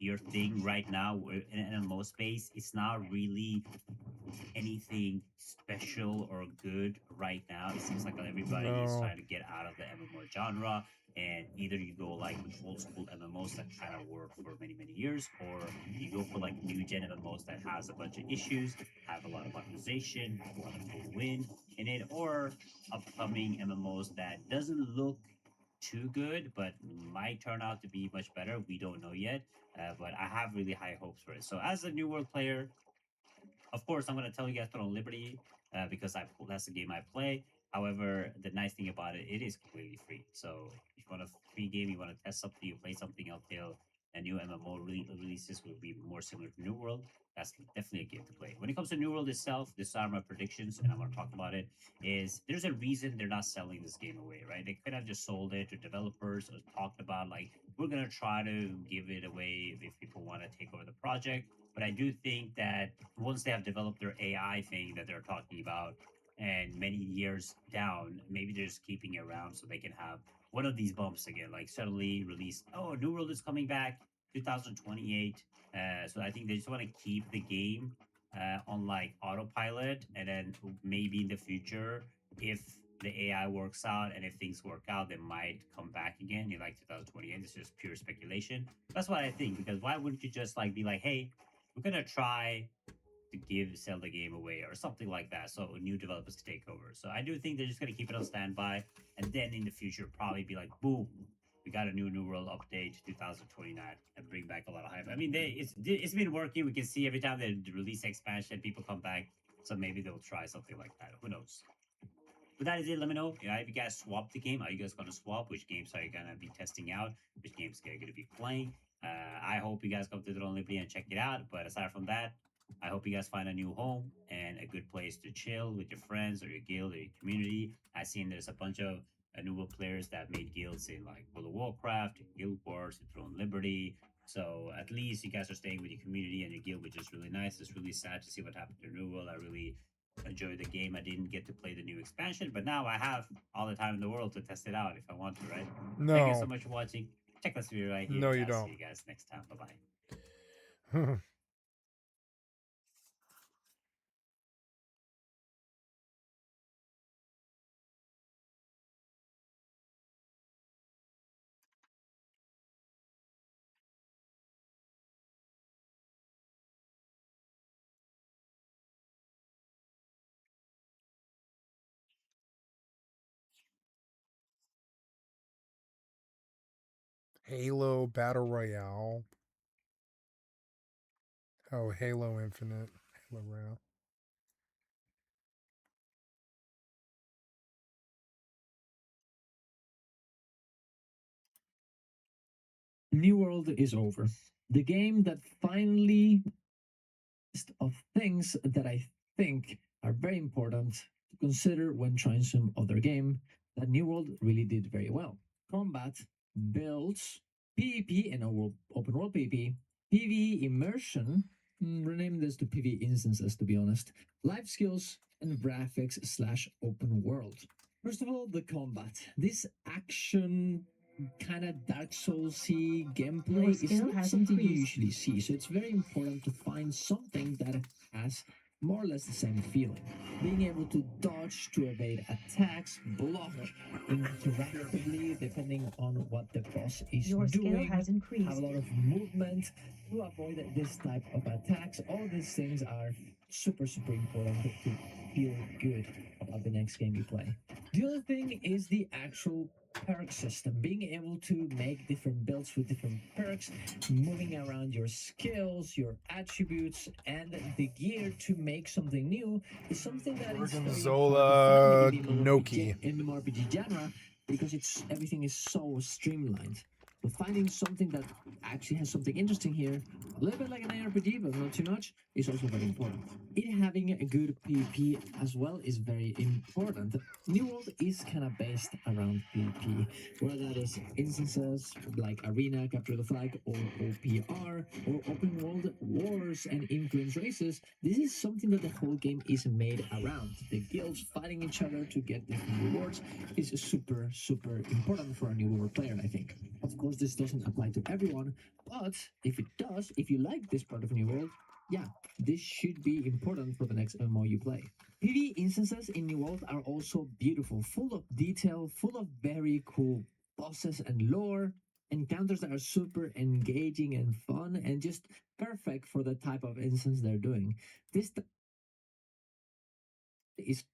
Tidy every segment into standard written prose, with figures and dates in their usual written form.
year thing right now. We're in an MMO space. It's not really anything special or good right now. It seems like everybody is No. trying to get out of the MMO genre, and either you go like with old school MMOs that kind of work for many years, or you go for like new gen MMOs that has a bunch of issues, have a lot of optimization, have a lot of full win in it, or upcoming MMOs that doesn't look too good, but might turn out to be much better. We don't know yet, but I have really high hopes for it. So as a New World player, of course, I'm going to tell you guys to on Liberty because that's the game I play. However, the nice thing about it, it is completely free. So if you want a free game, you want to test something, you play something out there, a new MMO releases will be more similar to New World. That's definitely a game to play. When it comes to New World itself, this are my predictions, and I'm going to talk about it. Is there's a reason they're not selling this game away, right? They could have just sold it to developers or talked about like we're going to try to give it away if people want to take over the project. But I do think that once they have developed their AI thing that they're talking about, and many years down, maybe they're just keeping it around so they can have one of these bumps again, like suddenly release, oh, New World is coming back 2028. So I think they just want to keep the game on like autopilot, and then maybe in the future, if the AI works out and if things work out, they might come back again in like 2028. This is just pure speculation. That's what I think, because why wouldn't you just like be like, hey, we're gonna try to sell the game away or something like that, so new developers can take over. So I do think they're just gonna keep it on standby, and then in the future probably be like, boom, we got a New World update 2029 and bring back a lot of hype. I mean, it's been working. We can see every time they release expansion, people come back. So maybe they'll try something like that. Who knows? But that is it. Let me know. If you guys swap the game, are you guys going to swap? Which games are you going to be testing out? Which games are you going to be playing? I hope you guys come to the Liberty and check it out. But aside from that, I hope you guys find a new home and a good place to chill with your friends or your guild or your community. I've seen there's a bunch of newer players that made guilds in like World of Warcraft, Guild Wars, and Throne Liberty. So at least you guys are staying with your community and your guild, which is really nice. It's really sad to see what happened to New World. I really enjoy the game. I didn't get to play the new expansion, but now I have all the time in the world to test it out if I want to, right? Thank you so No. much for watching. Check this video right here, No, and you I'll see don't. you guys next time. Bye bye. Halo Battle Royale. Oh, Halo Infinite. Halo Royale. New World is over. The game that finally list of things that I think are very important to consider when trying some other game that New World really did very well. Combat, builds, PvP and open world PvP, PvE immersion, rename this to PvE instances to be honest, life skills, and graphics slash open world. First of all, the combat. This action kind of Dark Soulsy gameplay is not something you usually see, so it's very important to find something that has more or less the same feeling. Being able to dodge to evade attacks, block interactively depending on what the boss is Your skill doing, has increased. have a lot of movement to avoid this type of attacks. All these things are super important to feel good about the next game you play. The other thing is the actual perk system, being able to make different builds with different perks, moving around your skills, your attributes, and the gear to make something new is something that is very Zola hard to find Noki. in MMORPG genre because everything is so streamlined. But finding something that actually has something interesting here a little bit like an ARPG, but not too much, is also very important. It having a good PvP as well is very important. New World is kind of based around PvP, whether that is instances like Arena, Capture the Flag, or OPR, or Open World Wars and Influence Races. This is something that the whole game is made around. The guilds fighting each other to get different rewards is super, super important for a New World player, I think. Of course, this doesn't apply to everyone, but if it does, if you like this part of New World, yeah, this should be important for the next MMO you play. PvE instances in New World are also beautiful, full of detail, full of very cool bosses and lore, encounters that are super engaging and fun, and just perfect for the type of instance they're doing. This is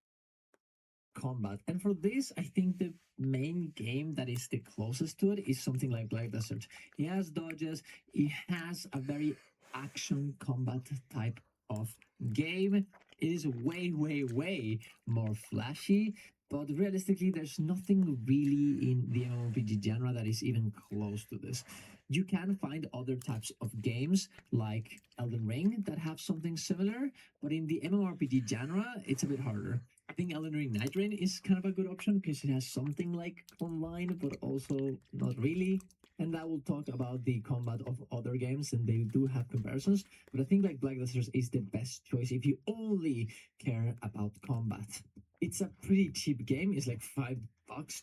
combat, and for this, I think the main game that is the closest to it is something like Black Desert. It has dodges, it has a very action combat type of game. It is way, way, way more flashy, but realistically, there's nothing really in the MMORPG genre that is even close to this. You can find other types of games like Elden Ring that have something similar, but in the MMORPG genre, it's a bit harder. I think Elden Ring Night Rain is kind of a good option because it has something like online, but also not really. And I will talk about the combat of other games, and they do have comparisons. But I think like Black Desert is the best choice if you only care about combat. It's a pretty cheap game. It's like $5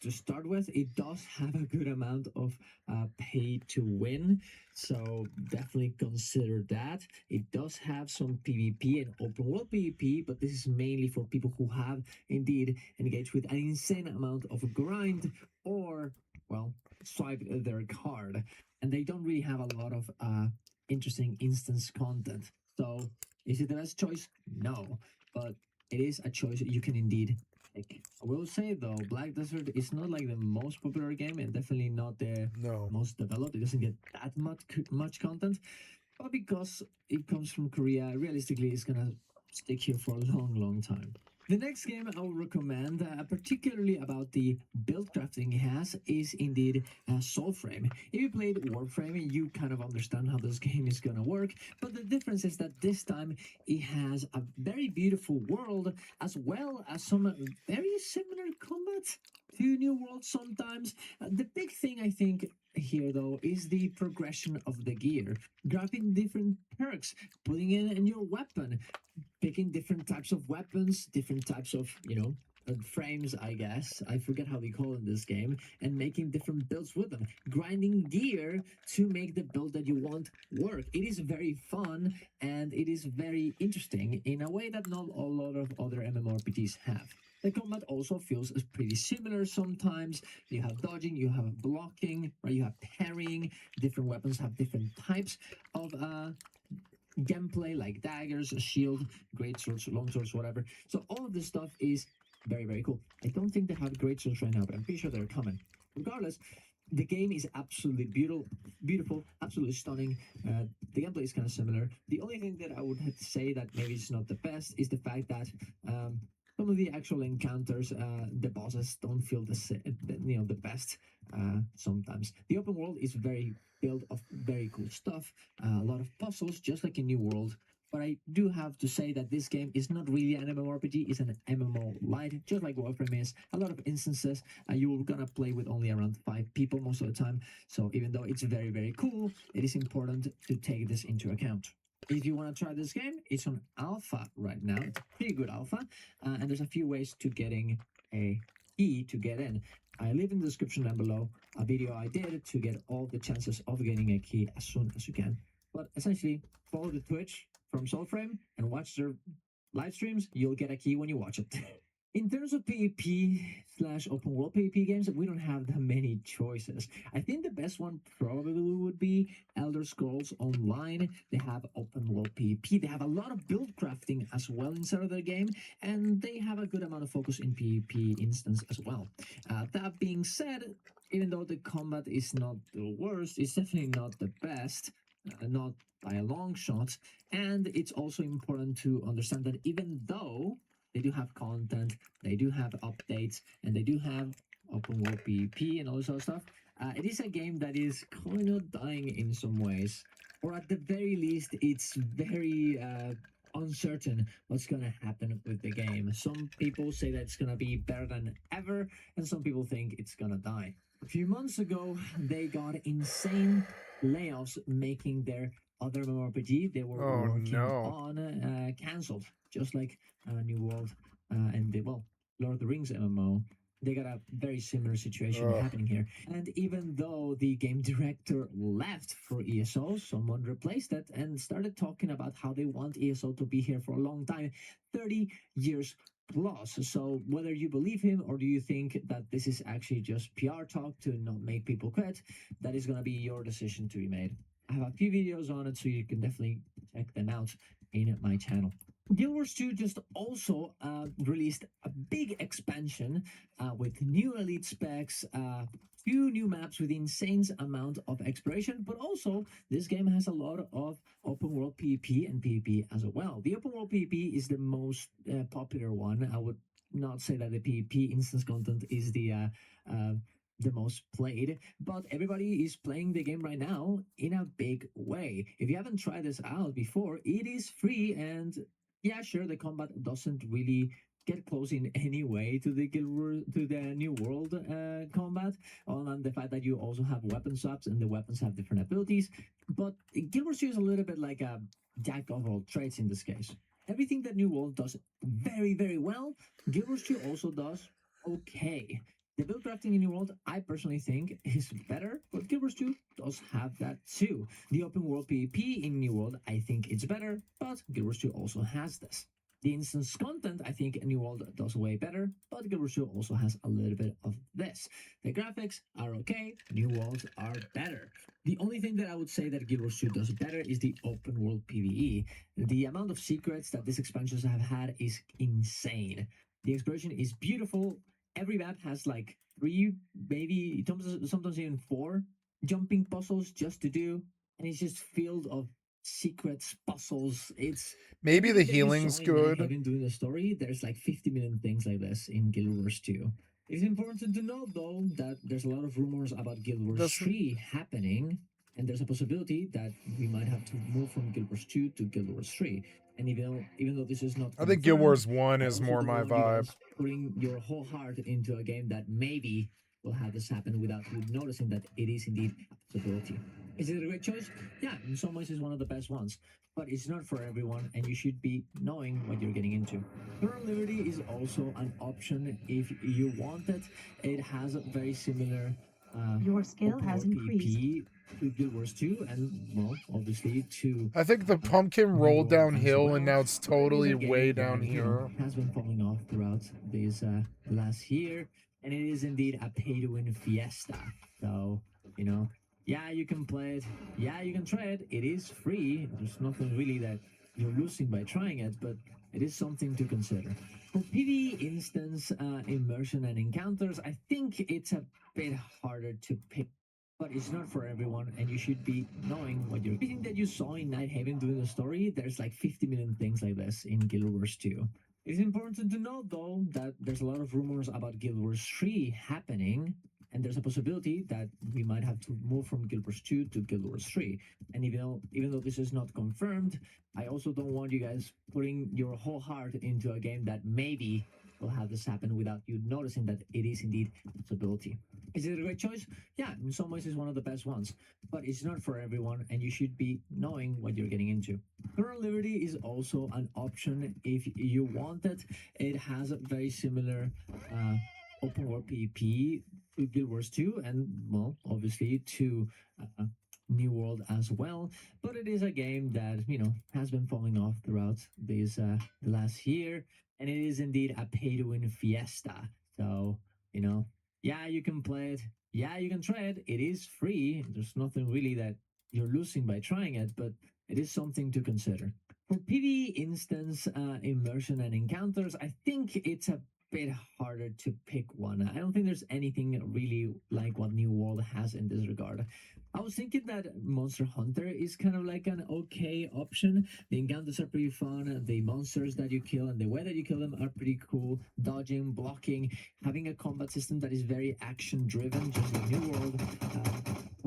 to start with. It does have a good amount of pay to win, so definitely consider that. It does have some PvP and open world PvP, but this is mainly for people who have indeed engaged with an insane amount of grind or, well, swipe their card, and they don't really have a lot of interesting instance content. So, is it the best choice? No, but it is a choice you can indeed take. I will say though, Black Desert is not like the most popular game, and definitely not the No. most developed. It doesn't get that much content, but because it comes from Korea, realistically, it's gonna stick here for a long, long time. The next game I will recommend, particularly about the build crafting it has, is indeed Soulframe. If you played Warframe, you kind of understand how this game is gonna work, but the difference is that this time it has a very beautiful world as well as some very similar combat to New World sometimes. The big thing I think here though is the progression of the gear, grabbing different perks, putting in a new weapon, picking different types of weapons, different types of, frames, I guess. I forget how they call it in this game, and making different builds with them, grinding gear to make the build that you want work. It is very fun and it is very interesting in a way that not a lot of other MMORPGs have. The combat also feels pretty similar sometimes. You have dodging, you have blocking, right? You have parrying. Different weapons have different types of gameplay, like daggers, a shield, great swords, long swords, whatever. So all of this stuff is very, very cool. I don't think they have great swords right now, but I'm pretty sure they're coming. Regardless, the game is absolutely beautiful, absolutely stunning. The gameplay is kind of similar. The only thing that I would have to say that maybe it's not the best is the fact that some of the actual encounters, the bosses don't feel the best sometimes. The open world is very built of very cool stuff, a lot of puzzles, just like in New World. But I do have to say that this game is not really an MMORPG, it's an MMO light, just like Warframe is. A lot of instances, you're gonna play with only around 5 people most of the time. So even though it's very, very cool, it is important to take this into account. If you want to try this game, it's on alpha right now. It's a pretty good alpha, and there's a few ways to getting a key to get in. I leave in the description down below a video I did to get all the chances of getting a key as soon as you can. But essentially, follow the Twitch from Soulframe and watch their live streams. You'll get a key when you watch it. In terms of PvP/open world PvP games, we don't have that many choices. I think the best one probably would be Elder Scrolls Online. They have open world PvP. They have a lot of build crafting as well inside of their game, and they have a good amount of focus in PvP instance as well. That being said, even though the combat is not the worst, it's definitely not the best. Not by a long shot. And it's also important to understand that even though they do have content, they do have updates, and they do have open world PvP and all this other stuff, it is a game that is kind of dying in some ways. or at the very least, it's very uncertain what's going to happen with the game. Some people say that it's going to be better than ever, and some people think it's going to die. A few months ago, they got insane layoffs, making their other MMORPG they were Oh working no. on cancelled, just like New World and well, Lord of the Rings MMO. They got a very similar situation Ugh. happening here. And even though the game director left for ESO, someone replaced it and started talking about how they want ESO to be here for a long time, 30 years plus. So whether you believe him or do you think that this is actually just PR talk to not make people quit, that is going to be your decision to be made. I have a few videos on it, so you can definitely check them out in my channel. Guild Wars 2 just also released a big expansion with new elite specs, few new maps with insane amount of exploration, but also this game has a lot of open world PvP and PvP as well. The open world PvP is the most popular one. I would not say that the PvP instance content is the most played, but everybody is playing the game right now in a big way. If you haven't tried this out before, it is free, and yeah, sure, the combat doesn't really get close in any way to the to the New World combat, on the fact that you also have weapon swaps and the weapons have different abilities. But Guild Wars 2 is a little bit like a jack of all trades in this case. Everything that New World does very, very well, Guild Wars 2 also does okay. The build crafting in New World, I personally think, is better, but Guild Wars 2 does have that too. The open world PvP in New World, I think it's better, but Guild Wars 2 also has this. The instance content, I think New World does way better, but Guild Wars 2 also has a little bit of this. The graphics are okay, New Worlds are better. The only thing that I would say that Guild Wars 2 does better is the open world PvE. The amount of secrets that these expansions have had is insane. The exploration is beautiful. Every map has like 3, maybe sometimes even 4 jumping puzzles just to do, and it's just filled of secrets, puzzles. It's Maybe the everything that you healing's saw in Night good. Haven doing the story. There's like 50 million things like this in Guild Wars 2. It's important to note though that there's a lot of rumors about Guild Wars Doesn't- 3 happening, and there's a possibility that we might have to move from Guild Wars 2 to Guild Wars 3. And even though this is not I think Guild Wars confirmed, 1 I is also more don't my want you vibe. guys putting your whole heart into a game that maybe will have this happen without you noticing that it is indeed a possibility. Is it a great choice? Yeah, in some ways it's one of the best ones, but it's not for everyone, and you should be knowing what you're getting into. Current Liberty is also an option if you want it. It has a very similar Your skill open has world increased. PvP to Guild Wars 2, and well, obviously to I think the pumpkin New rolled World as downhill and well. now it's But it is totally a game way that, down here. has been falling off throughout this last year, and it is indeed a pay-to-win fiesta. So, yeah, you can play it. Yeah, you can try it. It is free. There's nothing really that you're losing by trying it, but it is something to consider. For PvE instance, immersion and encounters, I think it's a bit harder to pick, but it's not for everyone, and you should be knowing what you're. Everything that you saw in Night Haven doing the story, there's like 50 million things like this in Guild Wars 2. It's important to note though that there's a lot of rumors about Guild Wars 3 happening, and there's a possibility that we might have to move from Guild Wars 2 to Guild Wars 3. And even though this is not confirmed, I also don't want you guys putting your whole heart into a game that maybe will have this happen without you noticing that it is indeed a possibility. Is it a great choice? Yeah, in some ways it's one of the best ones, but it's not for everyone, and you should be knowing what you're getting into. Current Liberty is also an option if you want it. It has a very similar open world PvP to Guild Wars 2, and well, obviously to New World as well. But it is a game that has been falling off throughout this the last year, and it is indeed a pay-to-win fiesta. So yeah, you can play it. Yeah, you can try it. It is free. There's nothing really that you're losing by trying it, but it is something to consider. For PvE instance, immersion and encounters, I think it's a bit harder to pick one. I don't think there's anything really like what New World has in this regard. I was thinking that Monster Hunter is kind of like an okay option. The encounters are pretty fun. The monsters that you kill and the way that you kill them are pretty cool. Dodging, blocking, having a combat system that is very action driven, just like New World.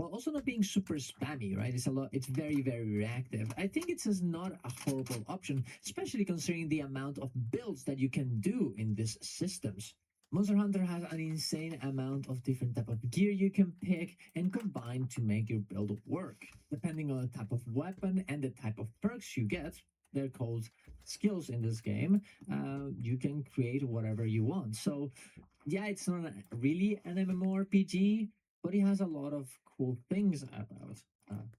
while also not being super spammy, right? It's very, very reactive. I think it's just not a horrible option, especially considering the amount of builds that you can do in these systems. Monster Hunter has an insane amount of different type of gear you can pick and combine to make your build work. Depending on the type of weapon and the type of perks you get, they're called skills in this game. You can create whatever you want. So, yeah, it's not really an MMORPG, but it has a lot of cool things about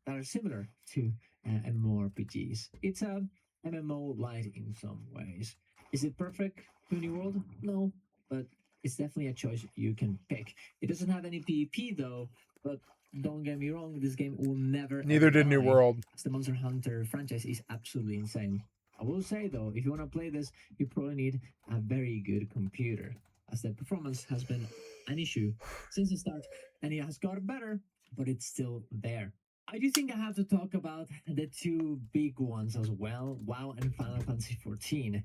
that are similar to MMORPGs. It's a MMO light in some ways. Is it perfect to New World? No, but it's definitely a choice you can pick. It doesn't have any PvP though, but don't get me wrong, this game will never. Neither ever did New die, World. as the Monster Hunter franchise is absolutely insane. I will say though, if you want to play this, you probably need a very good computer, as the performance has been an issue since the start, and it has gotten better, but it's still there. I do think I have to talk about the two big ones as well, WoW and Final Fantasy XIV.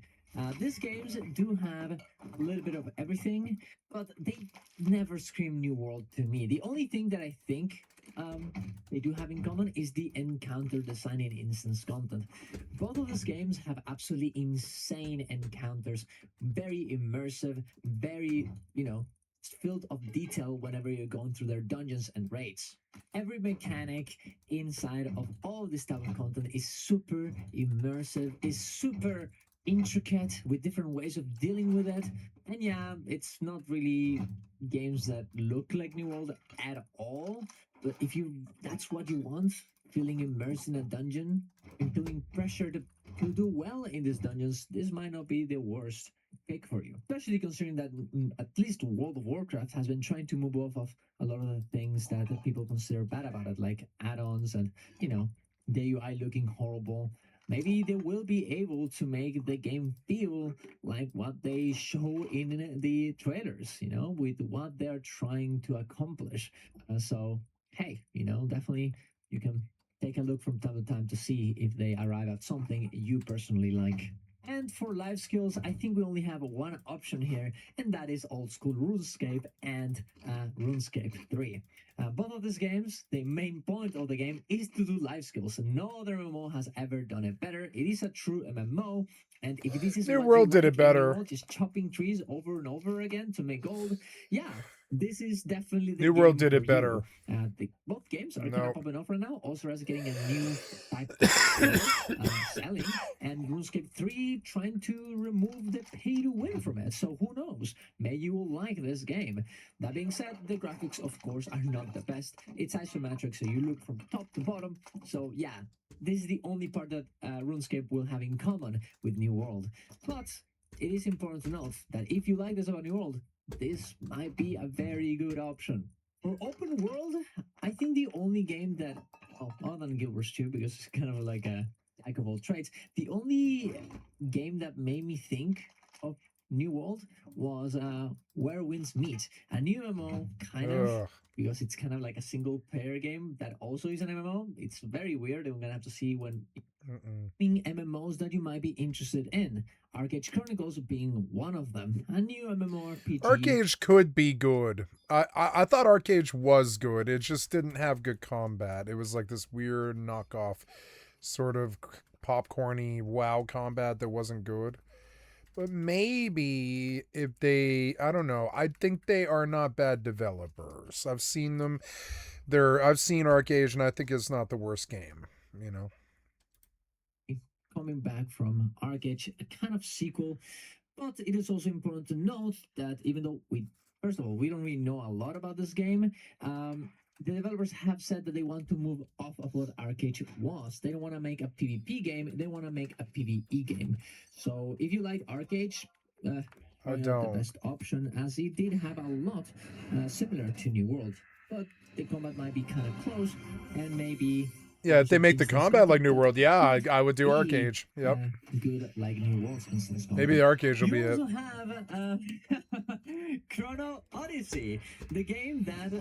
These games do have a little bit of everything, but they never scream New World to me. The only thing that I think they do have in common is the encounter design and instance content. Both of these games have absolutely insane encounters, very immersive, very, filled of detail whenever you're going through their dungeons and raids. Every mechanic inside of all this type of content is super immersive, is super intricate with different ways of dealing with it. And yeah, it's not really games that look like New World at all. But if you that's what you want, feeling immersed in a dungeon and feeling pressure to do well in these dungeons, this might not be the worst pick for you. Especially considering that at least World of Warcraft has been trying to move off of a lot of the things that people consider bad about it, like add-ons and, the UI looking horrible. Maybe they will be able to make the game feel like what they show in the trailers, with what they're trying to accomplish. So, hey, definitely you can take a look from time to time to see if they arrive at something you personally like. And for life skills, I think we only have one option here, and that is old school RuneScape and RuneScape 3. Both of these games, the main point of the game is to do life skills. No other MMO has ever done it better. It is a true MMO, and if this is New what World you did it like, and better. just chopping trees over and over again to make gold, yeah, this is definitely the New game World did for it better. you. Both games are kind No. of popping off right now. Also, as getting a new type of skill, selling, and RuneScape 3 trying to remove the pay to win from it. So who knows? Maybe you will like this game. That being said, the graphics, of course, are not the best. It's isometric, so you look from top to bottom. So yeah, this is the only part that RuneScape will have in common with New World. But it is important to note that if you like this about New World, this might be a very good option. For open world, I think the only game that, other than Guild Wars 2, because it's kind of like a jack of all trades, the only game that made me think of New World was Where Winds Meet, a new MMO, kind of, Ugh. because it's kind of like a single player game that also is an MMO. It's very weird, and we're gonna have to see when MMOs that you might be interested in. Arcade Chronicles being one of them, a new MMORPG. Arcade could be good. I thought Arcade was good. It just didn't have good combat. It was like this weird knockoff, sort of popcorny WoW combat that wasn't good. But maybe if I don't know. I think they are not bad developers. I've seen them. I've seen Arcade, and I think it's not the worst game. Coming back from Arcade, a kind of sequel, but it is also important to note that even though first of all, we don't really know a lot about this game, the developers have said that they want to move off of what Arcade was. They don't want to make a PvP game, they want to make a PvE game. So if you like Arcade, I the don't. best option, as it did have a lot similar to New World, but the combat might be kind of close, and maybe Yeah, if they make the combat like New World, yeah, I would do Arcade. Yep. Good like New World instance. Maybe the Arcade will be You it. also have Chrono Odyssey, the game that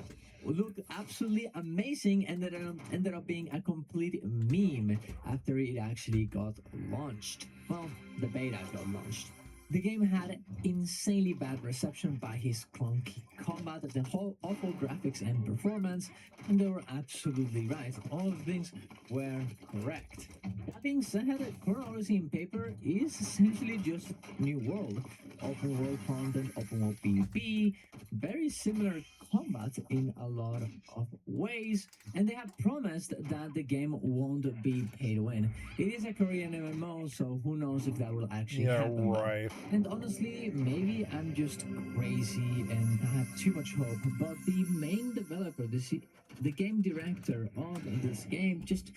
looked absolutely amazing and that ended up being a complete meme after it actually got launched. Well, the beta got launched. The game had insanely bad reception by his clunky combat, the whole awful graphics and performance, and they were absolutely right. All of the things were correct. That being said, Chrono Odyssey in paper is essentially just New World. Open world content, open world PvP, very similar combat in a lot of ways, and they have promised that the game won't be pay to win. It is a Korean MMO, so who knows if that will actually Yeah, happen. right. And honestly, maybe I'm just crazy and I have too much hope. But the main developer, the game director of this game, just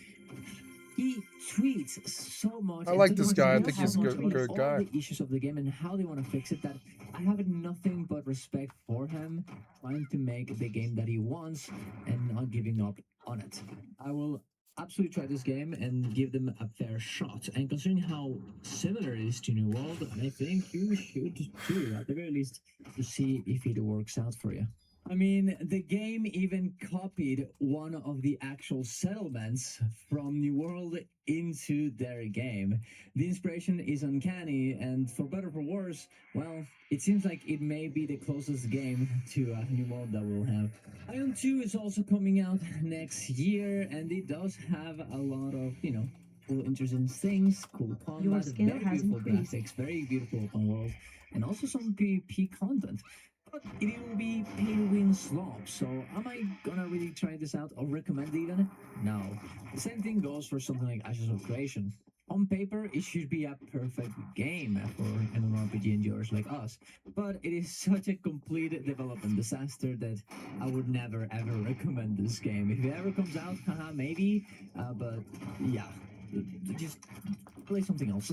he tweets so much I and like talks this so guy. I much think he's a about good all guy. the issues of the game and how they want to fix it that I have nothing but respect for him trying to make the game that he wants and not giving up on it. I will absolutely try this game and give them a fair shot. And considering how similar it is to New World, I think you should too, at the very least, to see if it works out for you. I mean, the game even copied one of the actual settlements from New World into their game. The inspiration is uncanny, and for better or for worse, well, it seems like it may be the closest game to a New World that we'll have. Ion 2 is also coming out next year, and it does have a lot of, cool, interesting things, cool combat, skill very has beautiful increased. graphics, very beautiful open world, and also some PvP content. But it will be pay to win slop, so am I gonna really try this out or recommend it even? No. The same thing goes for something like Ashes of Creation. On paper, it should be a perfect game for MMORPG enjoyers like us, but it is such a complete development disaster that I would never ever recommend this game. If it ever comes out, haha, maybe, but yeah, just play something else.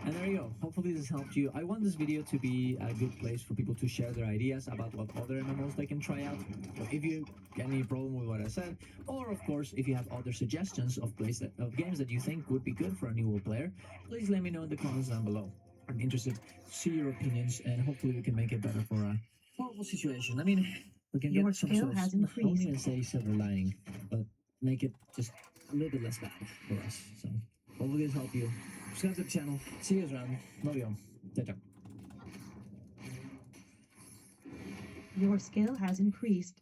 And there you go. Hopefully this helped you. I want this video to be a good place for people to share their ideas about what other MMOs they can try out. So if you get any problem with what I said, or of course if you have other suggestions of games that you think would be good for a new world player, please let me know in the comments down below. I'm interested to see your opinions, and hopefully we can make it better for a horrible situation. I mean, we can Your get some skill sort of, has I won't increased. even say silver lining, but make it just a little bit less bad for us. So hopefully this help you. Subscribe to the channel. See you guys around. Love you all. Ciao, ciao. Your skill has increased.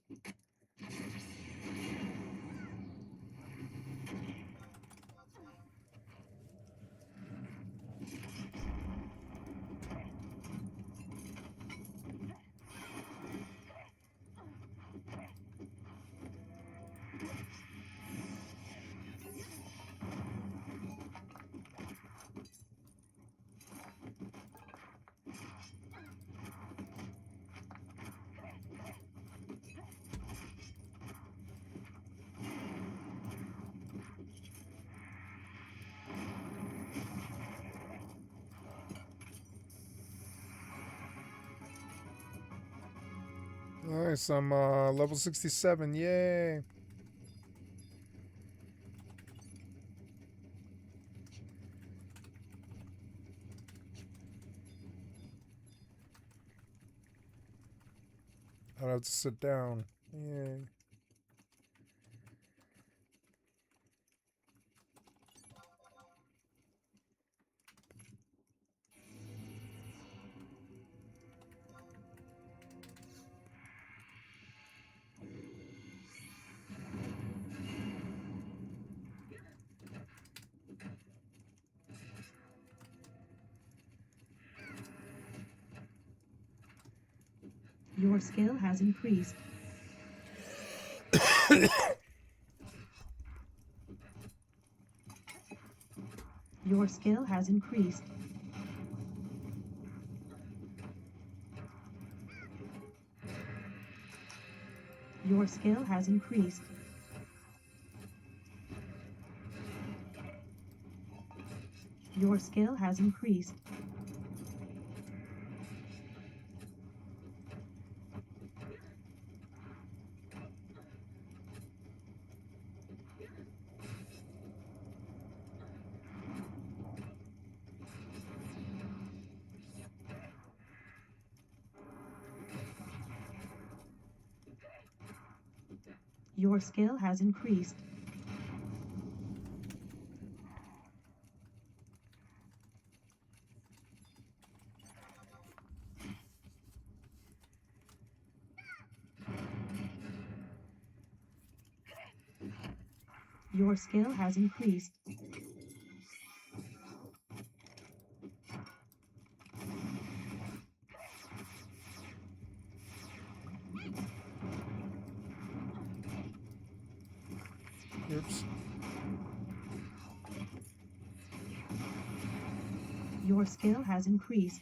Nice, I'm level 67, yay! I don't have to sit down, yay. Your skill has increased. Your skill has increased. Your skill has increased. Your skill has increased. Your skill has increased. Your skill has increased. Oops. Your skill has increased.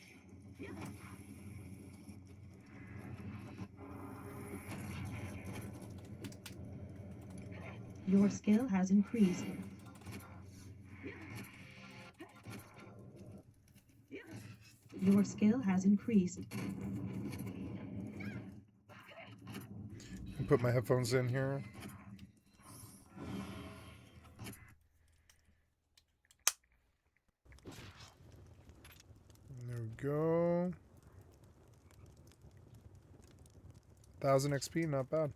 Your skill has increased. Your skill has increased. Put my headphones in here. There we go. 1000 XP, not bad.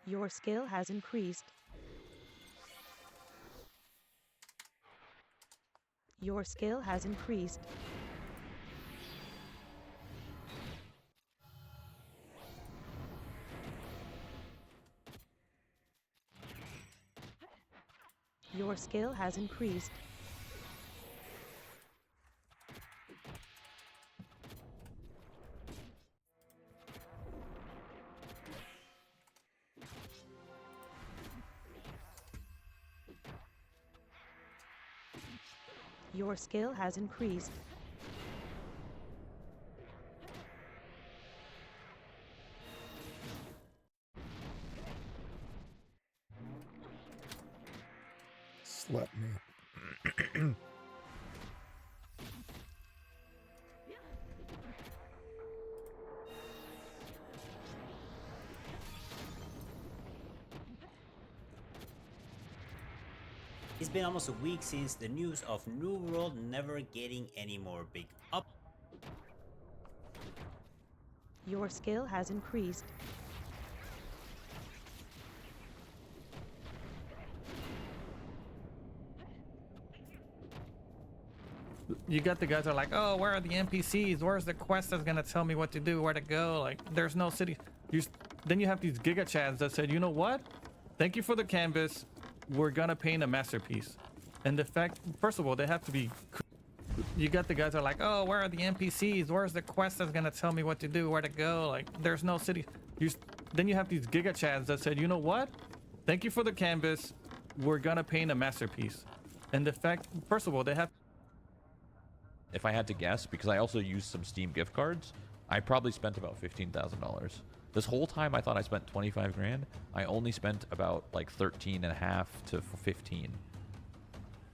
Your skill has increased. Your skill has increased. Your skill has increased. Your skill has increased. Slap me. It's been almost a week since the news of New World never getting any more big up. Your skill has increased. You got the guys that are like, oh, where are the NPCs? Where's the quest that's gonna tell me what to do, where to go? Like, there's no city. Then you have these giga chads that said, you know what? Thank you for the canvas. We're gonna paint a masterpiece. And the fact, first of all, they have to be. You got the guys that are like, oh, where are the NPCs? Where's the quest that's gonna tell me what to do, where to go? Like, there's no city. Then you have these giga chads that said, you know what? Thank you for the canvas. We're gonna paint a masterpiece. And the fact, first of all, they have. If I had to guess, because I also used some Steam gift cards, I probably spent about $15,000. This whole time I thought I spent 25 grand. I only spent about like 13 and a half to 15.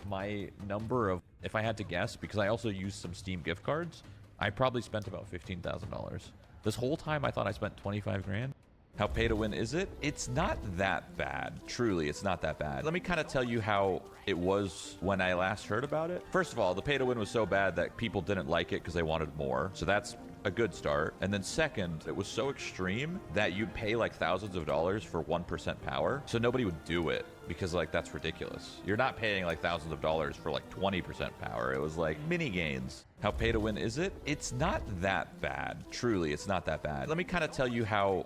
My number of, if I had to guess, because I also used some Steam gift cards, I probably spent about $15,000. This whole time I thought I spent 25 grand. How pay to win is it? It's not that bad. Truly, it's not that bad. Let me kind of tell you how it was when I last heard about it. First of all, the pay to win was so bad that people didn't like it because they wanted more. So that's a good start. And then second, it was so extreme that you'd pay like thousands of dollars for 1% power. So nobody would do it because like that's ridiculous. You're not paying like thousands of dollars for like 20% power. It was like mini gains. How pay to win is it? It's not that bad. Truly, it's not that bad. Let me kind of tell you how.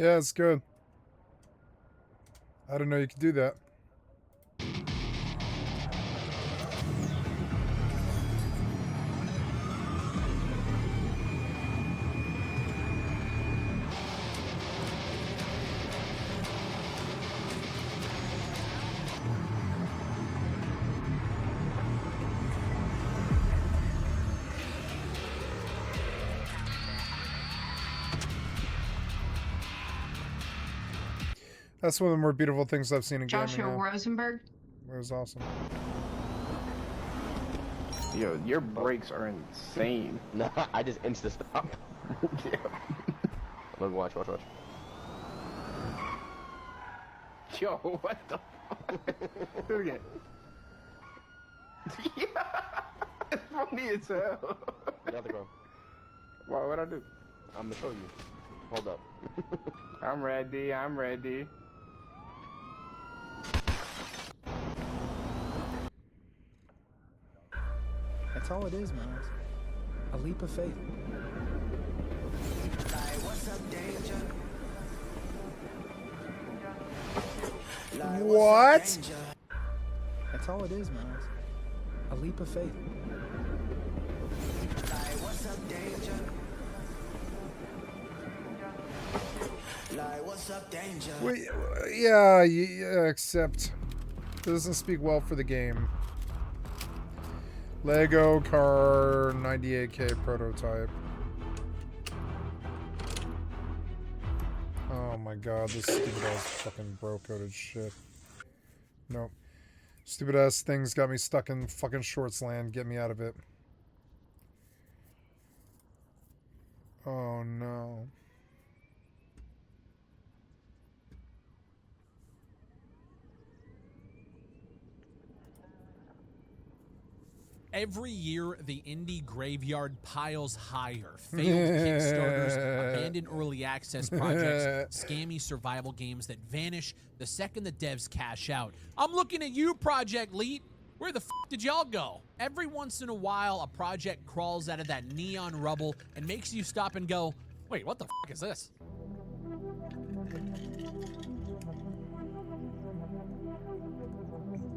Yeah, it's good. I didn't know you could do that. That's one of the more beautiful things I've seen in Joshua gaming. Rosenberg. It was awesome. Yo, your brakes are insane. No, I just insta stop. Yeah. Look, watch. Yo, what the fuck? Do it again. Yeah. It's funny as hell. Another go. What'd I do? I'm gonna show you. Hold up. I'm ready. That's all it is, Miles. A leap of faith. What? That's all it is, Miles. A leap of faith. Wait, yeah, except it doesn't speak well for the game. Lego car 98K prototype. my god, this stupid ass fucking bro-coded shit. Nope. Stupid ass things got me stuck in fucking Shorts land. Get me out of it. Oh no. Every year, the indie graveyard piles higher. Failed Kickstarters, abandoned early access projects, scammy survival games that vanish the second the devs cash out. I'm looking at you, Project Leet. Where the f did y'all go? Every once in a while, a project crawls out of that neon rubble and makes you stop and go, wait, what the f is this?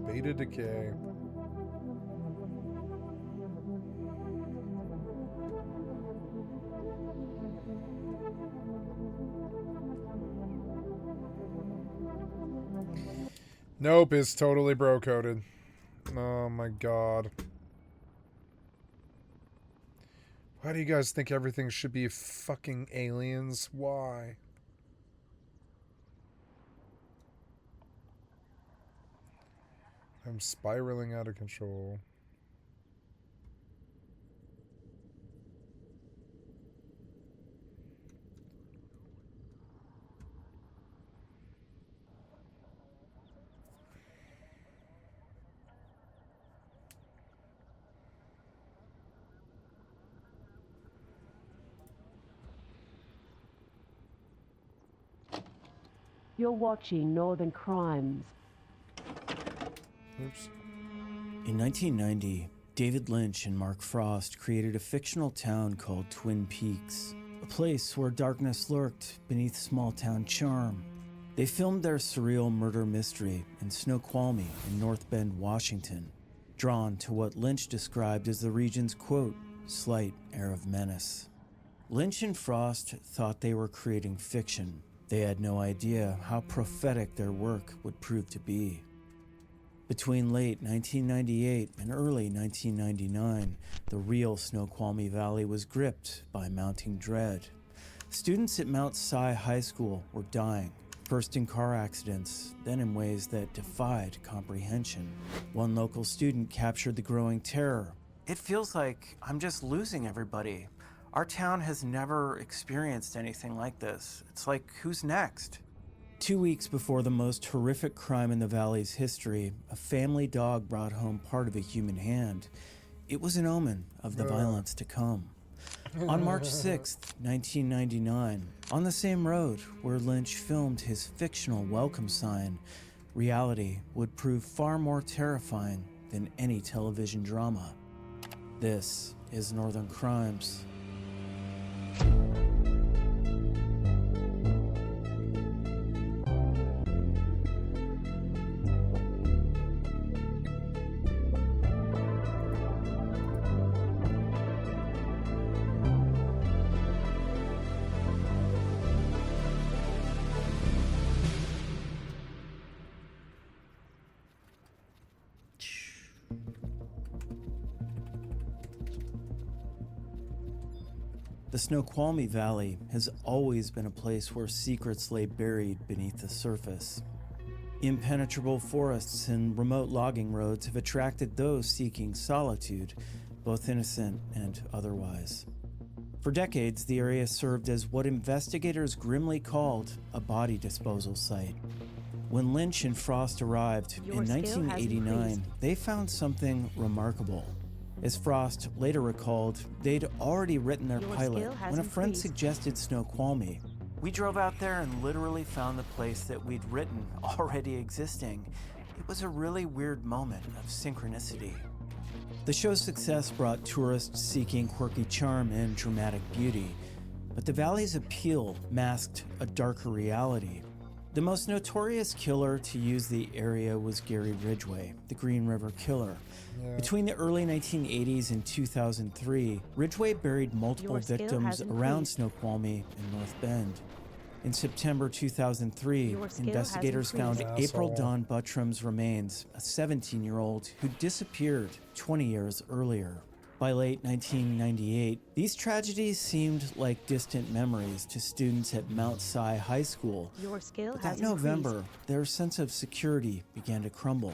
Beta decay. Nope, it's totally bro-coded. Oh my god. Why do you guys think everything should be fucking aliens? Why? I'm spiraling out of control. You're watching Northern Crimes. Oops. In 1990, David Lynch and Mark Frost created a fictional town called Twin Peaks, a place where darkness lurked beneath small-town charm. They filmed their surreal murder mystery in Snoqualmie in North Bend, Washington, drawn to what Lynch described as the region's, quote, slight air of menace. Lynch and Frost thought they were creating fiction. They had no idea how prophetic their work would prove to be. Between late 1998 and early 1999, the real Snoqualmie Valley was gripped by mounting dread. Students at Mount Si High School were dying, first in car accidents, then in ways that defied comprehension. One local student captured the growing terror. It feels like I'm just losing everybody. Our town has never experienced anything like this. It's like, who's next? 2 weeks before the most horrific crime in the valley's history, a family dog brought home part of a human hand. It was an omen of the violence to come. On March 6th, 1999, on the same road where Lynch filmed his fictional welcome sign, reality would prove far more terrifying than any television drama. This is Northern Crimes. The Snoqualmie Valley has always been a place where secrets lay buried beneath the surface. Impenetrable forests and remote logging roads have attracted those seeking solitude, both innocent and otherwise. For decades, the area served as what investigators grimly called a body disposal site. When Lynch and Frost arrived in 1989, they found something remarkable. As Frost later recalled, they'd already written their pilot when a friend suggested Snoqualmie. We drove out there and literally found the place that we'd written already existing. It was a really weird moment of synchronicity. The show's success brought tourists seeking quirky charm and dramatic beauty, but the valley's appeal masked a darker reality. The most notorious killer to use the area was Gary Ridgway, the Green River Killer. Between the early 1980s and 2003, Ridgway buried multiple victims around Snoqualmie and North Bend. In September 2003, investigators found April Dawn Buttram's remains, a 17-year-old who disappeared 20 years earlier. By late 1998, these tragedies seemed like distant memories to students at Mount Si High School. Your skill But has that November, increased. their sense of security began to crumble.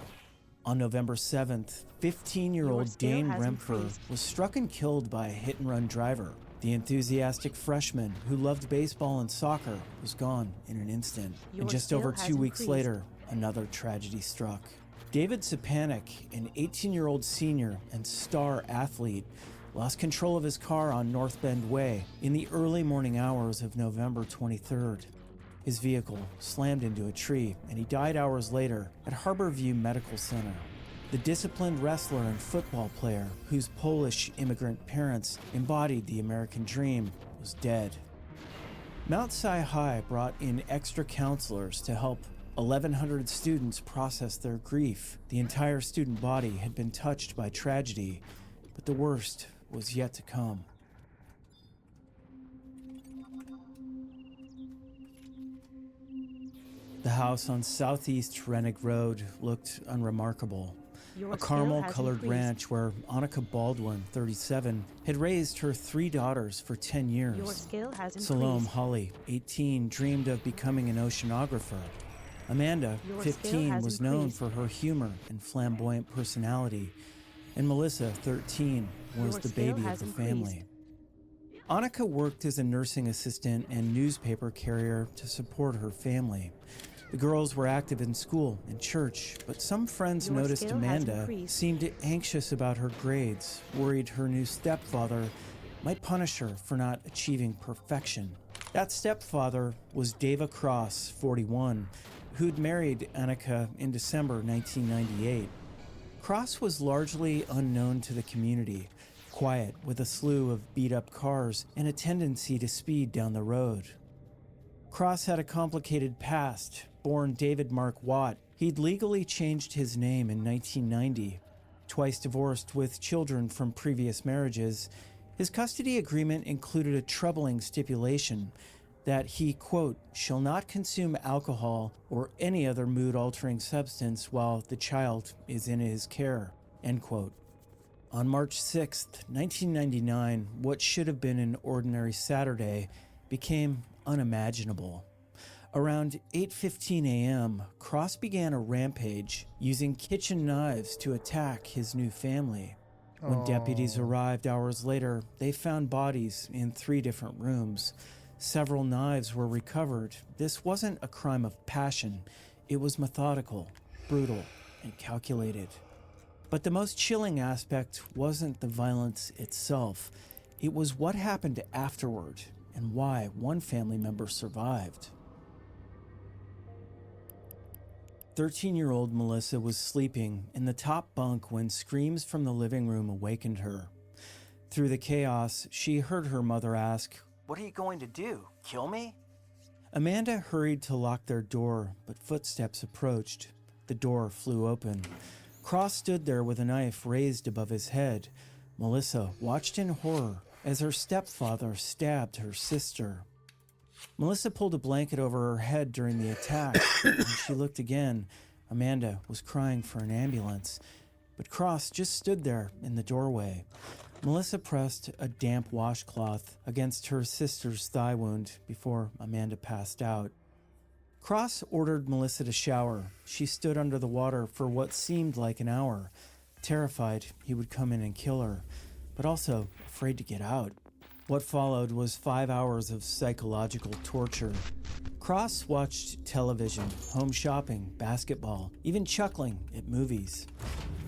On November 7th, Your 15-year-old skill Dane has Rempfer increased. was struck and killed by a hit-and-run driver. The enthusiastic freshman who loved baseball and soccer was gone in an instant. Your And just skill over has 2 weeks increased. later, another tragedy struck. David Sapanik, an 18-year-old senior and star athlete, lost control of his car on North Bend Way in the early morning hours of November 23rd. His vehicle slammed into a tree, and he died hours later at Harborview Medical Center. The disciplined wrestler and football player, whose Polish immigrant parents embodied the American dream, was dead. Mount Si High brought in extra counselors to help 1,100 students process their grief. The entire student body had been touched by tragedy, but the worst was yet to come. The house on Southeast Rennick Road looked unremarkable. Your A skill caramel-colored has increased. ranch where Annika Baldwin, 37, had raised her 3 daughters for 10 years. Your skill has increased. Salome Holly, 18, dreamed of becoming an oceanographer. Amanda, Your skill 15, has was known increased. for her humor and flamboyant personality. And Melissa, 13, was Your the skill baby of has the increased. family. Annika worked as a nursing assistant and newspaper carrier to support her family. The girls were active in school and church, but some friends Your noticed skill has Amanda increased. seemed anxious about her grades, worried her new stepfather might punish her for not achieving perfection. That stepfather was Dava Cross, 41, who'd married Annika in December 1998. Cross was largely unknown to the community, quiet with a slew of beat-up cars and a tendency to speed down the road. Cross had a complicated past. Born David Mark Watt, he'd legally changed his name in 1990. Twice divorced with children from previous marriages, his custody agreement included a troubling stipulation that he, quote, shall not consume alcohol or any other mood-altering substance while the child is in his care, end quote. On March 6th, 1999, what should have been an ordinary Saturday became unimaginable. Around 8:15 a.m., Cross began a rampage, using kitchen knives to attack his new family. When deputies arrived hours later, they found bodies in 3 different rooms. Several knives were recovered. This wasn't a crime of passion. It was methodical, brutal, and calculated. But the most chilling aspect wasn't the violence itself. It was what happened afterward and why one family member survived. 13-year-old Melissa was sleeping in the top bunk when screams from the living room awakened her. Through the chaos, she heard her mother ask, "What are you going to do? Kill me?" Amanda hurried to lock their door, but footsteps approached. The door flew open. Cross stood there with a knife raised above his head. Melissa watched in horror as her stepfather stabbed her sister. Melissa pulled a blanket over her head during the attack. When she looked again, Amanda was crying for an ambulance, but Cross just stood there in the doorway. Melissa pressed a damp washcloth against her sister's thigh wound before Amanda passed out. Cross ordered Melissa to shower. She stood under the water for what seemed like an hour, terrified he would come in and kill her, but also afraid to get out. What followed was 5 hours of psychological torture. Cross watched television, home shopping, basketball, even chuckling at movies.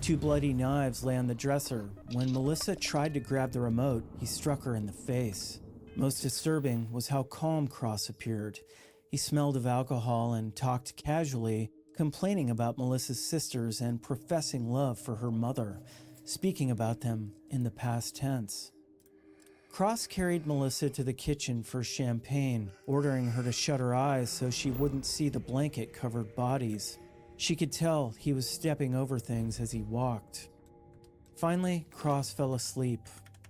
2 bloody knives lay on the dresser. When Melissa tried to grab the remote, he struck her in the face. Most disturbing was how calm Cross appeared. He smelled of alcohol and talked casually, complaining about Melissa's sisters and professing love for her mother, speaking about them in the past tense. Cross carried Melissa to the kitchen for champagne, ordering her to shut her eyes so she wouldn't see the blanket-covered bodies. She could tell he was stepping over things as he walked. Finally, Cross fell asleep.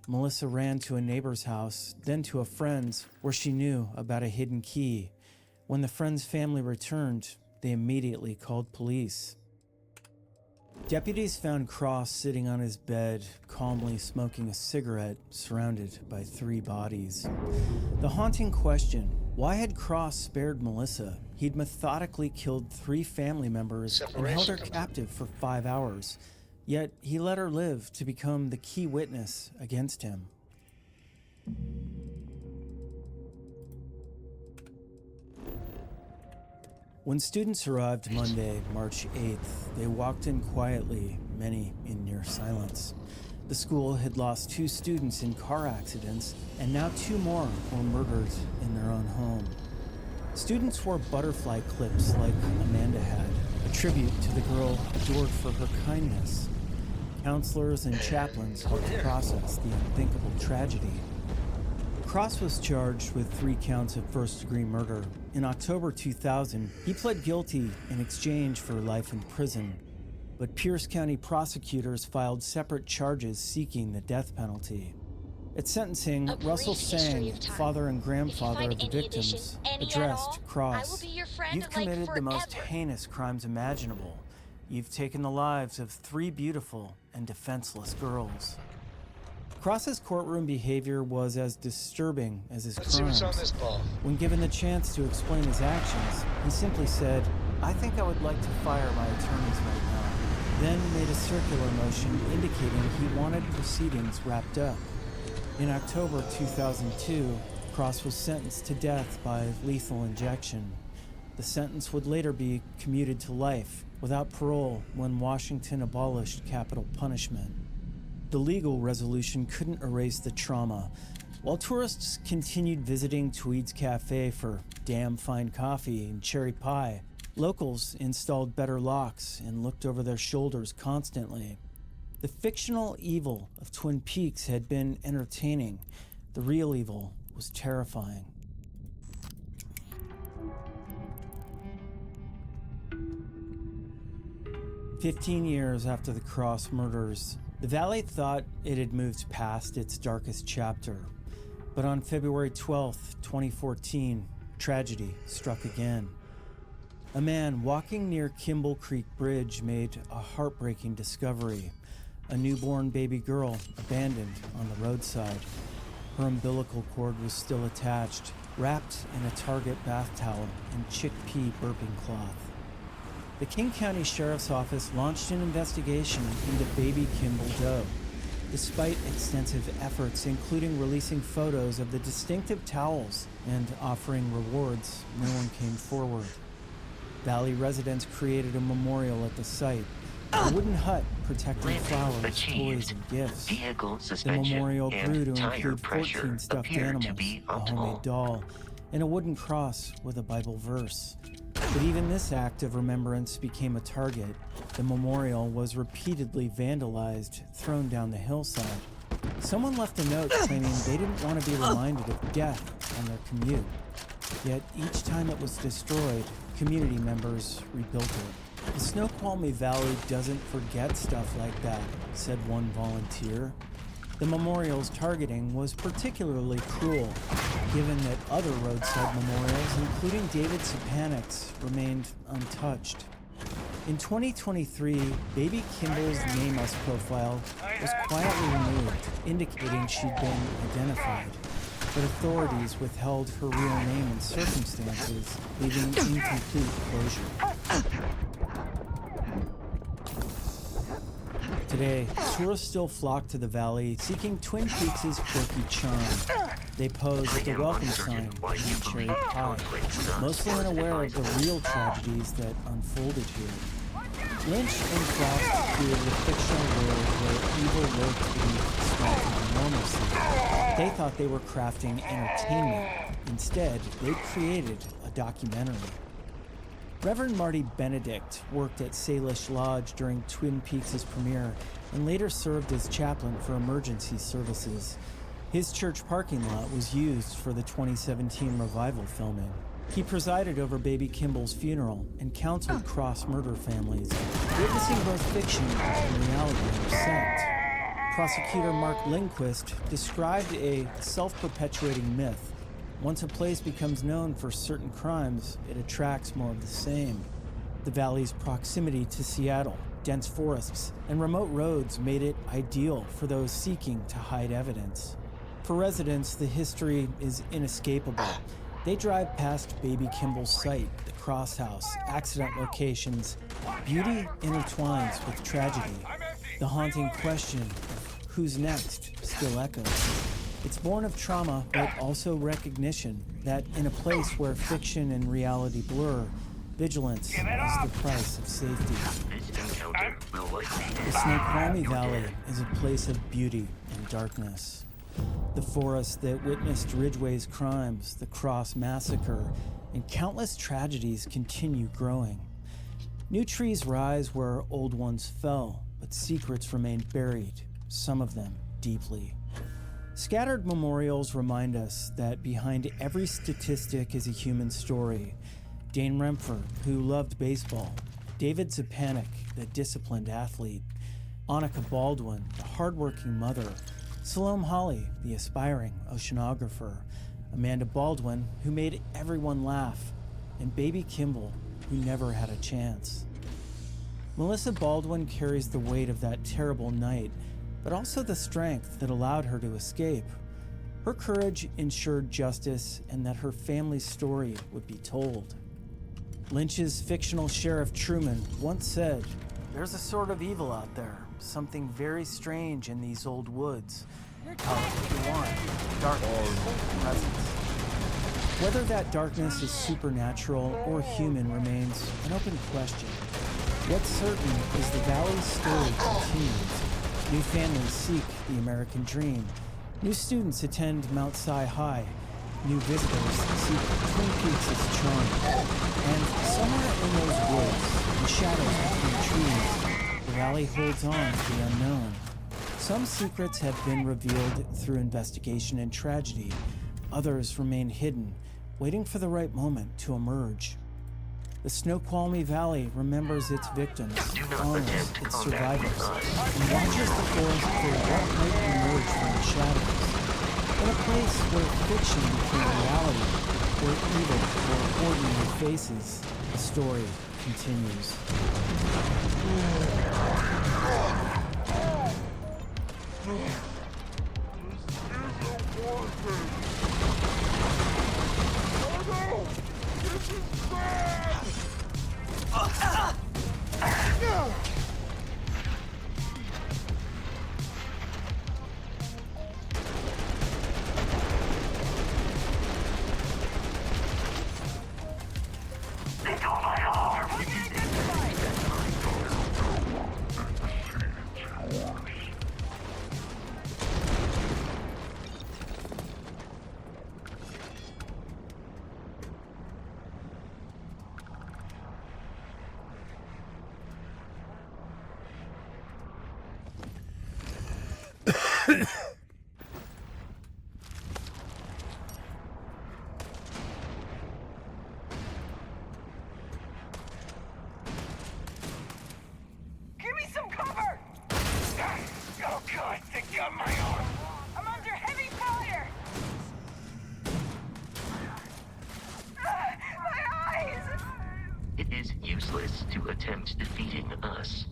Melissa ran to a neighbor's house, then to a friend's, where she knew about a hidden key. When the friend's family returned, they immediately called police. Deputies found Cross sitting on his bed, calmly smoking a cigarette, surrounded by 3 bodies. The haunting question, why had Cross spared Melissa? He'd methodically killed 3 family members and held her captive for 5 hours. Yet he let her live to become the key witness against him. When students arrived Monday, March 8th, they walked in quietly, many in near silence. The school had lost 2 students in car accidents, and now 2 more were murdered in their own home. Students wore butterfly clips like Amanda had, a tribute to the girl adored for her kindness. Counselors and chaplains helped process the unthinkable tragedy. Cross was charged with 3 counts of first-degree murder. In October 2000, he pled guilty in exchange for life in prison. But Pierce County prosecutors filed separate charges seeking the death penalty. At sentencing, Russell Sang, father and grandfather of the victims, addressed Cross. You've committed the most heinous crimes imaginable. You've taken the lives of 3 beautiful and defenseless girls. Cross's courtroom behavior was as disturbing as his crimes. When given the chance to explain his actions, he simply said, "I think I would like to fire my attorneys right now," then made a circular motion indicating he wanted proceedings wrapped up. In October 2002, Cross was sentenced to death by lethal injection. The sentence would later be commuted to life without parole when Washington abolished capital punishment. The legal resolution couldn't erase the trauma. While tourists continued visiting Tweed's Cafe for damn fine coffee and cherry pie, locals installed better locks and looked over their shoulders constantly. The fictional evil of Twin Peaks had been entertaining. The real evil was terrifying. "15 years after the Cross murders, the Valley thought it had moved past its darkest chapter. But on February 12, 2014, tragedy struck again. A man walking near Kimball Creek Bridge made a heartbreaking discovery. A newborn baby girl abandoned on the roadside. Her umbilical cord was still attached, wrapped in a Target bath towel and chickpea burping cloth. The King County Sheriff's Office launched an investigation into baby Kimball Doe. Despite extensive efforts, including releasing photos of the distinctive towels and offering rewards, no one came forward. Valley residents created a memorial at the site, a wooden hut protecting flowers, toys, and gifts. The memorial grew to include 14 stuffed animals, a homemade doll, and a wooden cross with a Bible verse. But even this act of remembrance became a target. The memorial was repeatedly vandalized, thrown down the hillside. Someone left a note claiming they didn't want to be reminded of death on their commute. Yet each time it was destroyed, community members rebuilt it. "The Snoqualmie Valley doesn't forget stuff like that," said one volunteer. The memorial's targeting was particularly cruel, given that other roadside memorials, including David Sepanic's, remained untouched. In 2023, baby Kimball's NamUs profile was quietly removed, indicating she'd been identified. But authorities withheld her real name and circumstances, leaving incomplete closure. Today, tourists still flock to the valley, seeking Twin Peaks' quirky charm. They pose at the welcome sign and cherry pie, mostly unaware of the real tragedies that unfolded here. Lynch and Frost created a fictional world where evil lurked beneath the swamp of normalcy. They thought they were crafting entertainment. Instead, they created a documentary. Reverend Marty Benedict worked at Salish Lodge during Twin Peaks' premiere and later served as chaplain for emergency services. His church parking lot was used for the 2017 revival filming. He presided over baby Kimball's funeral and counseled cross-murder families, witnessing both fiction and reality intersect. Prosecutor Mark Lindquist described a self-perpetuating myth. Once a place becomes known for certain crimes, it attracts more of the same. The valley's proximity to Seattle, dense forests, and remote roads made it ideal for those seeking to hide evidence. For residents, the history is inescapable. They drive past baby Kimball's site, the cross house, accident locations. Beauty intertwines with tragedy. The haunting question of who's next still echoes. It's born of trauma, but also recognition that in a place where fiction and reality blur, vigilance is the price of safety. The Skycatlive Valley is a place of beauty and darkness. The forest that witnessed Ridgway's crimes, the Cross Massacre, and countless tragedies continue growing. New trees rise where old ones fell, but secrets remain buried, some of them deeply. Scattered memorials remind us that behind every statistic is a human story. Dane Rempfer, who loved baseball. David Zepanik, the disciplined athlete. Annika Baldwin, the hardworking mother. Salome Holly, the aspiring oceanographer. Amanda Baldwin, who made everyone laugh. And baby Kimball, who never had a chance. Melissa Baldwin carries the weight of that terrible night, but also the strength that allowed her to escape. Her courage ensured justice and that her family's story would be told. Lynch's fictional Sheriff Truman once said, "There's a sort of evil out there, something very strange in these old woods. Call it what you want, darkness, presence." Whether that darkness is supernatural or human remains an open question. What's certain is the valley's story continues. New families seek the American dream. New students attend Mount Si High. New visitors seek Twin Peaks' charm. And somewhere in those woods, in shadows between trees, the valley holds on to the unknown. Some secrets have been revealed through investigation and tragedy. Others remain hidden, waiting for the right moment to emerge. The Snoqualmie Valley remembers its victims, honors its survivors, and watches the forest for what might emerge from the shadows. In a place where fiction became reality, where evil wore ordinary faces, the story continues. Give me some cover! Oh God, they got my arm! I'm under heavy fire! My eyes! It is useless to attempt defeating us.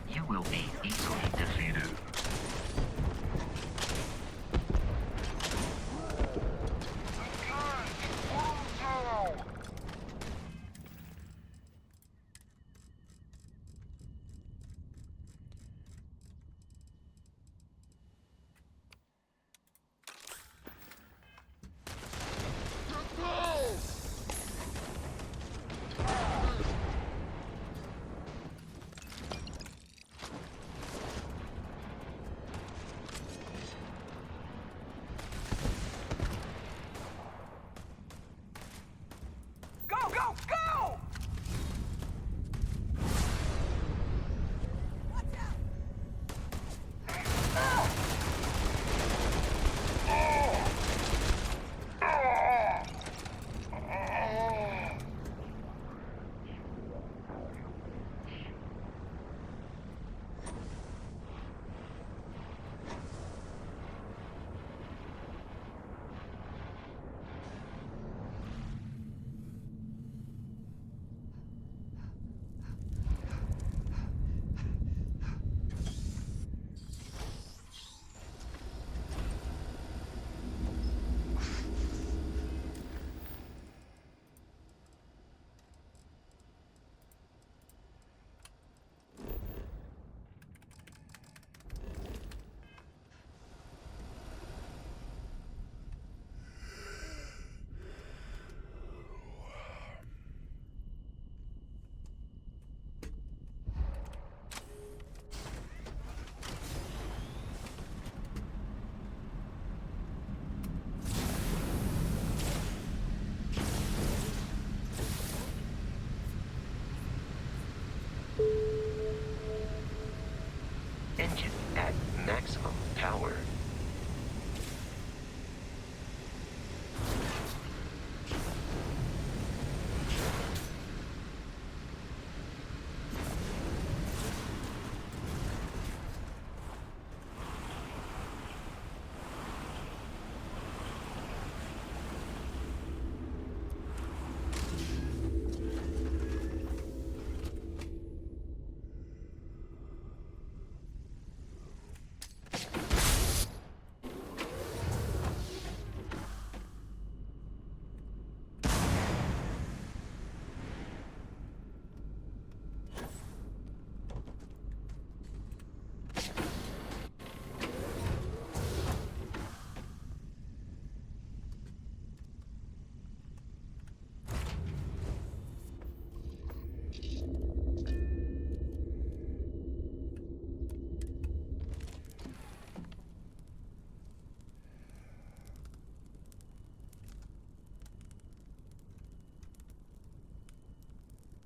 You will be easily defeated.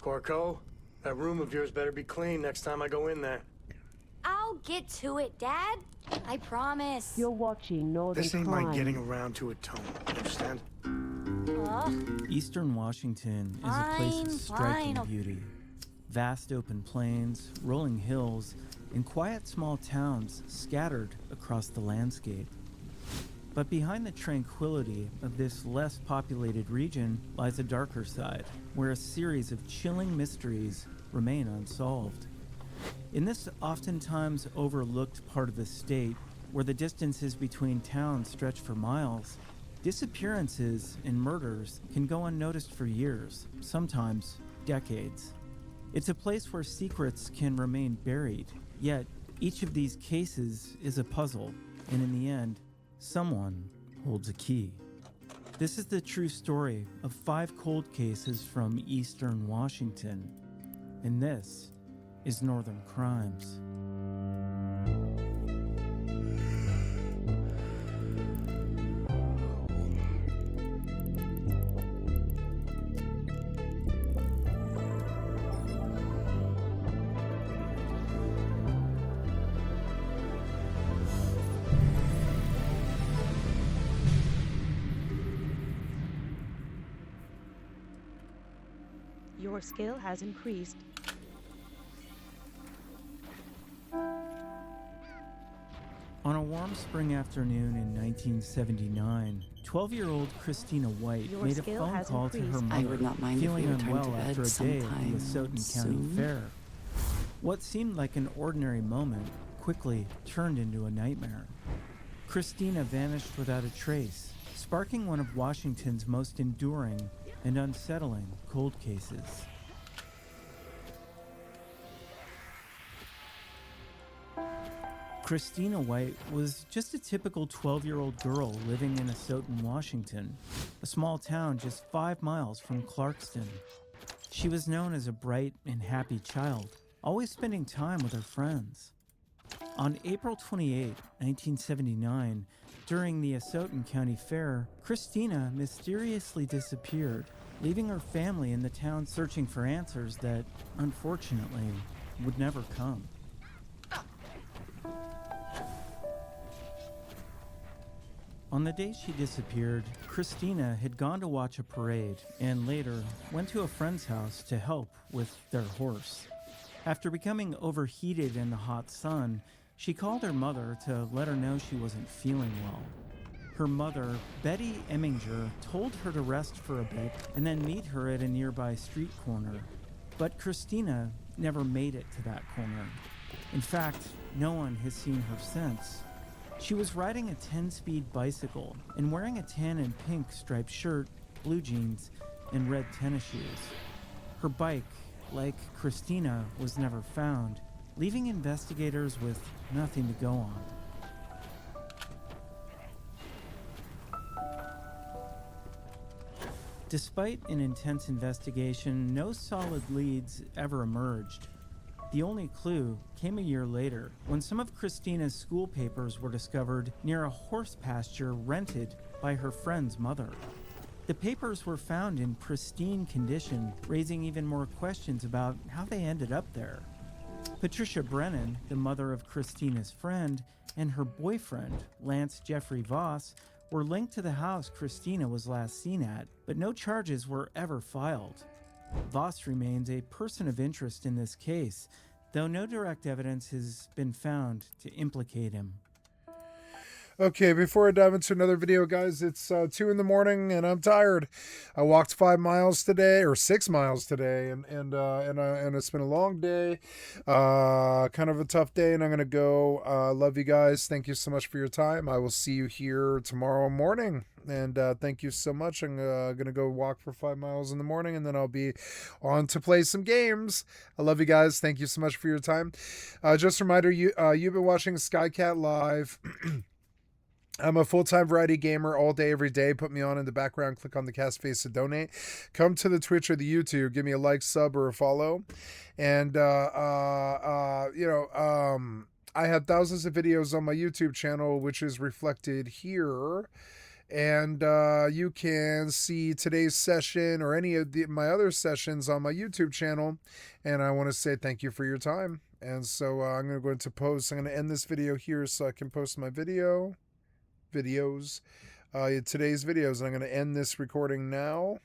Corco, that room of yours better be clean next time I go in there. I'll get to it, Dad. I promise. You're watching Northern This ain't Crime. my getting around to it, Tone. Understand? Eastern Washington is a place of striking beauty. Vast open plains, rolling hills, and quiet small towns scattered across the landscape. But behind the tranquility of this less populated region lies a darker side, where a series of chilling mysteries remain unsolved. In this oftentimes overlooked part of the state, where the distances between towns stretch for miles, disappearances and murders can go unnoticed for years, sometimes decades. It's a place where secrets can remain buried, yet each of these cases is a puzzle, and in the end, someone holds a key. This is the true story of 5 cold cases from Eastern Washington, and this is Northern Crimes. Your skill has increased. On a warm spring afternoon in 1979, 12-year-old Christina White Your made a skill phone has call to her increased. mother, I would not mind if feeling we returned unwell to bed after a day at the sometime Asotin County soon. Fair. What seemed like an ordinary moment quickly turned into a nightmare. Christina vanished without a trace, sparking one of Washington's most enduring and unsettling cold cases. Christina White was just a typical 12-year-old girl living in Asotin, Washington, a small town just 5 miles from Clarkston. She was known as a bright and happy child, always spending time with her friends. On April 28, 1979, during the Asotin County Fair, Christina mysteriously disappeared, leaving her family in the town searching for answers that, unfortunately, would never come. On the day she disappeared, Christina had gone to watch a parade and later went to a friend's house to help with their horse. After becoming overheated in the hot sun, she called her mother to let her know she wasn't feeling well. Her mother, Betty Eminger, told her to rest for a bit and then meet her at a nearby street corner. But Christina never made it to that corner. In fact, no one has seen her since. She was riding a 10-speed bicycle and wearing a tan and pink striped shirt, blue jeans, and red tennis shoes. Her bike, like Christina, was never found, leaving investigators with nothing to go on. Despite an intense investigation, no solid leads ever emerged. The only clue came a year later, when some of Christina's school papers were discovered near a horse pasture rented by her friend's mother. The papers were found in pristine condition, raising even more questions about how they ended up there. Patricia Brennan, the mother of Christina's friend, and her boyfriend, Lance Jeffrey Voss, were linked to the house Christina was last seen at, but no charges were ever filed. Voss remains a person of interest in this case, though no direct evidence has been found to implicate him. Okay, before I dive into another video, guys, it's 2 in the morning and I'm tired. I walked 5 miles today, or 6 miles today, and it's been a long day, kind of a tough day, and I'm gonna go. Love you guys. Thank you so much for your time. I will see you here tomorrow morning, and thank you so much. I'm gonna go walk for 5 miles in the morning, and then I'll be on to play some games. I love you guys. Thank you so much for your time. Just a reminder, you've been watching Skycatlive. I'm a full-time variety gamer all day, every day. Put me on in the background. Click on the cast face to donate. Come to the Twitch or the YouTube. Give me a like, sub, or a follow. And, I have thousands of videos on my YouTube channel, which is reflected here. And you can see today's session or any of my other sessions on my YouTube channel. And I want to say thank you for your time. And so I'm going to go into post. I'm going to end this video here so I can post my videos. Today's videos. And I'm going to end this recording now.